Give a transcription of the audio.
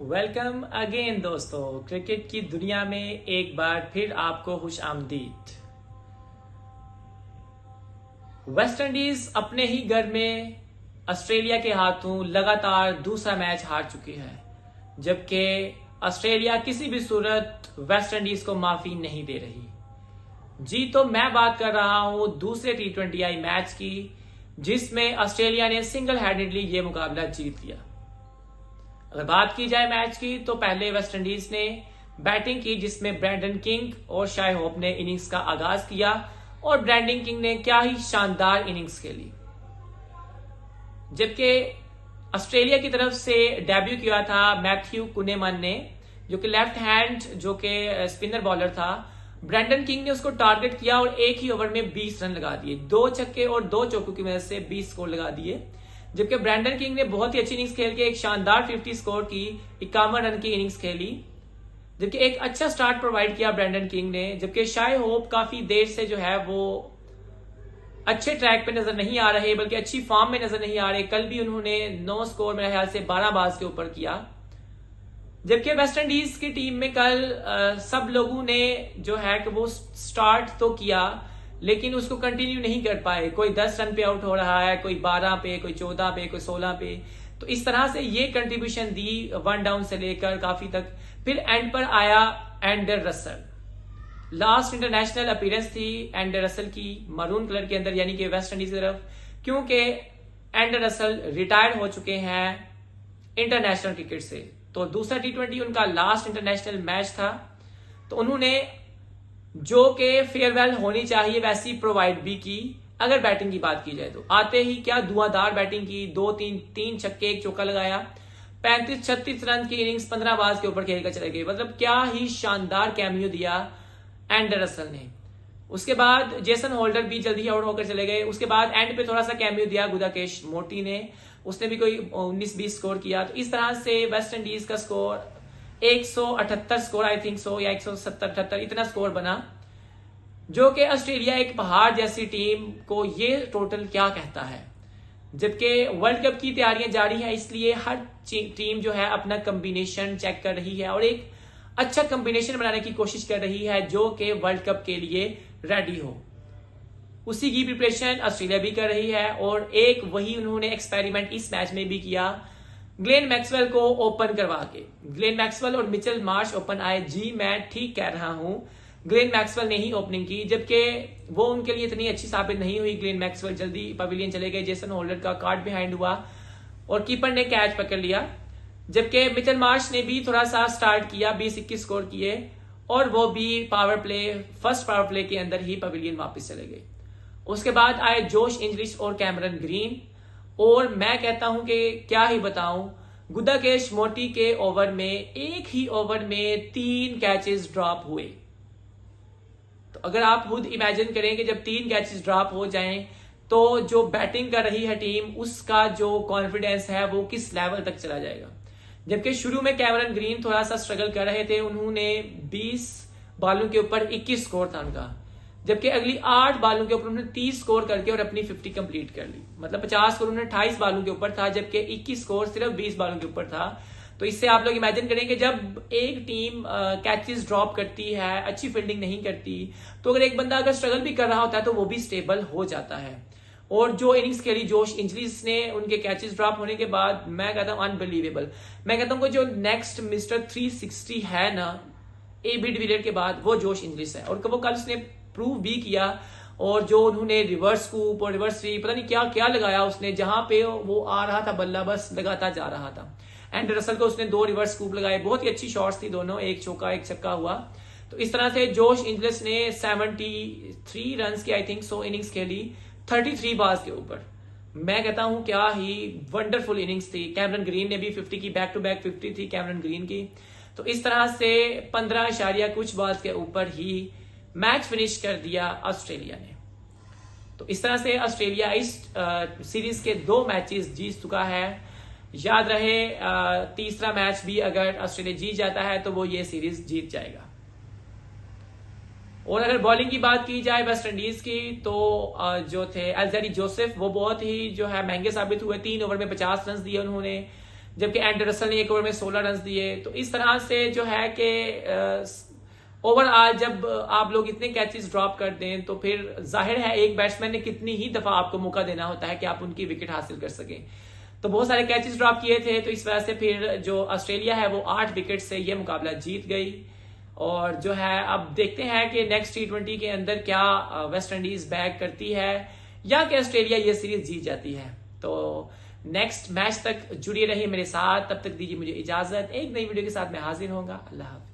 Welcome again दोस्तों, cricket की दुनिया में एक बार फिर आपको खुश आमदीद। वेस्ट इंडीज अपने ही घर में ऑस्ट्रेलिया के हाथों लगातार दूसरा मैच हार चुकी है, जबकि ऑस्ट्रेलिया किसी भी सूरत वेस्ट इंडीज को माफी नहीं दे रही। जी तो मैं बात कर रहा हूं दूसरे T20I मैच की, जिसमें ऑस्ट्रेलिया ने सिंगल हैंडेडली ये मुकाबला जीत लिया। अगर बात की जाए मैच की, तो पहले वेस्ट इंडीज ने बैटिंग की, जिसमें ब्रैंडन किंग और शाई होप ने इनिंग्स का आगाज किया और ब्रैंडन किंग ने क्या ही शानदार इनिंग्स खेली। जबकि ऑस्ट्रेलिया की तरफ से डेब्यू किया था मैथ्यू कुनेमन ने, जो कि लेफ्ट हैंड जो कि स्पिनर बॉलर था। ब्रैंडन किंग ने उसको टारगेट किया और एक ही ओवर में 20 रन लगा दिए, 2 छक्के और 2 चौकों की वजह से 20 स्कोर लगा दिए। जबकि ब्रैंडन किंग ने बहुत ही अच्छी इनिंग्स खेल के एक शानदार 50 स्कोर की 51 रन की इनिंग्स खेली, जबकि एक अच्छा स्टार्ट प्रोवाइड किया ब्रैंडन किंग ने। जबकि शाई होप काफी देर से जो है वो अच्छे ट्रैक पे नजर नहीं आ रहे, बल्कि अच्छी फॉर्म में नजर नहीं आ रहे। कल भी उन्होंने 9 स्कोर मेरे ख्याल से 12 बाज के ऊपर किया। जबकि वेस्ट इंडीज की टीम में कल सब लोगों ने जो है कि वो स्टार्ट तो किया, लेकिन उसको कंटिन्यू नहीं कर पाए। कोई 10 रन पे आउट हो रहा है, कोई 12 पे, कोई 14 पे, कोई 16 पे। तो इस तरह से ये कंट्रीब्यूशन दी 1 डाउन से लेकर काफी तक। फिर एंड पर आया Andre Russell. Last international appearance थी एंडर रसल की मरून कलर के अंदर, यानी कि वेस्ट इंडीज की तरफ, क्योंकि एंडर रसल रिटायर हो चुके हैं इंटरनेशनल क्रिकेट से। तो दूसरा T20 उनका लास्ट इंटरनेशनल मैच था, तो उन्होंने जो कि फेयरवेल होनी चाहिए वैसी प्रोवाइड भी की। अगर बैटिंग की बात की जाए तो आते ही क्या धुआंधार बैटिंग की, 3 छक्के 1 चौका लगाया, 35-36 रन की इनिंग्स 15 बाज के ऊपर खेलकर चले गए। मतलब क्या ही शानदार कैमियो दिया एंडर रसल ने। उसके बाद जेसन होल्डर भी जल्दी आउट होकर चले गए। उसके बाद एंड पे थोड़ा सा कैमियो दिया गुदाकेश मोर्टी ने, उसने भी कोई 19-20 स्कोर किया। तो इस तरह से वेस्ट इंडीज का score 178 score I think so, या 170-78 इतना स्कोर बना, जो कि ऑस्ट्रेलिया एक पहाड़ जैसी टीम को ये टोटल क्या कहता है। जबकि वर्ल्ड कप की तैयारियां जारी है, इसलिए हर टीम जो है अपना कॉम्बिनेशन चेक कर रही है और एक अच्छा कॉम्बिनेशन बनाने की कोशिश कर रही है, जो कि वर्ल्ड कप के लिए रेडी हो। उसी की प्रिपरेशन ऑस्ट्रेलिया भी कर रही है, और एक वही उन्होंने एक्सपेरिमेंट इस मैच में भी किया, ग्लेन मैक्सवेल को ओपन करवा के। ग्लेन मैक्सवेल और मिचेल मार्श ओपन आए। जी मैं ठीक कह रहा हूं, ग्लेन मैक्सवेल ने ही ओपनिंग की, जबकि वो उनके लिए इतनी अच्छी साबित नहीं हुई। ग्लेन मैक्सवेल जल्दी पवेलियन चले गए, जेसन होल्डर का कार्ड बिहाइंड हुआ और कीपर ने कैच पकड़ लिया। जबकि मिचेल मार्श ने भी थोड़ा सा स्टार्ट किया, 20-21 स्कोर किए, और वो भी फर्स्ट पावर प्ले के अंदर ही पवेलियन वापस चले गए। उसके बाद आए जोश इंग्लिश और कैमरन ग्रीन, और मैं कहता हूं कि क्या ही बताऊं, गुदाकेश मोर्टी के ओवर में, एक ही ओवर में 3 कैचेस ड्रॉप हुए। तो अगर आप खुद इमेजिन करें कि जब 3 कैचेस ड्रॉप हो जाएं, तो जो बैटिंग कर रही है टीम, उसका जो कॉन्फिडेंस है वो किस लेवल तक चला जाएगा। जबकि शुरू में कैमरन ग्रीन थोड़ा सा स्ट्रगल कर रहे थे, उन्होंने 20 बालों के ऊपर 21 स्कोर था उनका, जबकि अगली 8 बालों के ऊपर उन्होंने 30 स्कोर करके और अपनी 50 कंप्लीट कर ली। मतलब 50 स्कोर उन्होंने 28 बालों के ऊपर था, जबकि 21 स्कोर सिर्फ 20 बालों के ऊपर था। तो इससे आप लोग इमेजिन करेंगे, जब एक टीम कैचेस ड्रॉप करती है, अच्छी फील्डिंग नहीं करती, तो अगर एक बंदा अगर स्ट्रगल भी कर रहा होता है तो वो भी स्टेबल हो जाता है। और जो इनिंग्स खेली जोश इंजलीस ने, उनके कैचेस ड्रॉप होने के बाद, मैं कहता हूं अनबिलीवेबल। मैं कहता हूं कि जो नेक्स्ट मिस्टर 360 है ना AB डिविलियर्स के बाद, वो जोश इंजलीस है, और वो कल उसने प्रूव भी किया। और जो उन्होंने रिवर्स स्कूप और रिवर्स स्वीप पता नहीं क्या क्या लगाया उसने, जहां पे वो आ रहा था बल्ला बस लगाता जा रहा था। एंड रसल को उसने 2 रिवर्स स्कूप लगाए, बहुत ही अच्छी शॉट्स थी दोनों, 1 चौका 1 छक्का हुआ। तो इस तरह से जोश इंजलिस ने 73 रन की आई थिंक सो इनिंग्स खेली 33 बाज के ऊपर। मैं कहता हूं क्या ही वंडरफुल इनिंग्स थी। कैमरन ग्रीन ने भी 50 की, बैक टू बैक 50 थी कैमरन ग्रीन की। तो इस तरह से 15 कुछ बाज के ऊपर ही मैच फिनिश कर दिया ऑस्ट्रेलिया ने। तो इस तरह से ऑस्ट्रेलिया इस सीरीज के 2 मैचेस जीत चुका है। याद रहे, तीसरा मैच भी अगर ऑस्ट्रेलिया जीत जाता है तो वो ये सीरीज जीत जाएगा। और अगर बॉलिंग की बात की जाए वेस्ट इंडीज की, तो जो थे अल्जेरी जोसेफ, वो बहुत ही जो है महंगे साबित हुए। 3 ओवर में 50 रन दिए उन्होंने, जबकि एंड्रे रसल ने एक ओवर में 16 रन दिए। तो इस तरह से जो है कि ओवरऑल जब आप लोग इतने कैचेस ड्रॉप कर दें तो फिर जाहिर है एक बैट्समैन ने कितनी ही दफा आपको मौका देना होता है कि आप उनकी विकेट हासिल कर सकें। तो बहुत सारे कैचेस ड्रॉप किए थे, तो इस वजह से फिर जो ऑस्ट्रेलिया है वो 8 विकेट से ये मुकाबला जीत गई। और जो है अब देखते हैं कि नेक्स्ट T20 के अंदर क्या वेस्ट इंडीज बैक करती है या कि ऑस्ट्रेलिया ये सीरीज जीत जाती है। तो नेक्स्ट मैच तक जुड़े रहिए मेरे साथ, तब तक दीजिए मुझे इजाजत। एक नई वीडियो के साथ मैं हाजिर होऊंगा। अल्लाह हाफिज।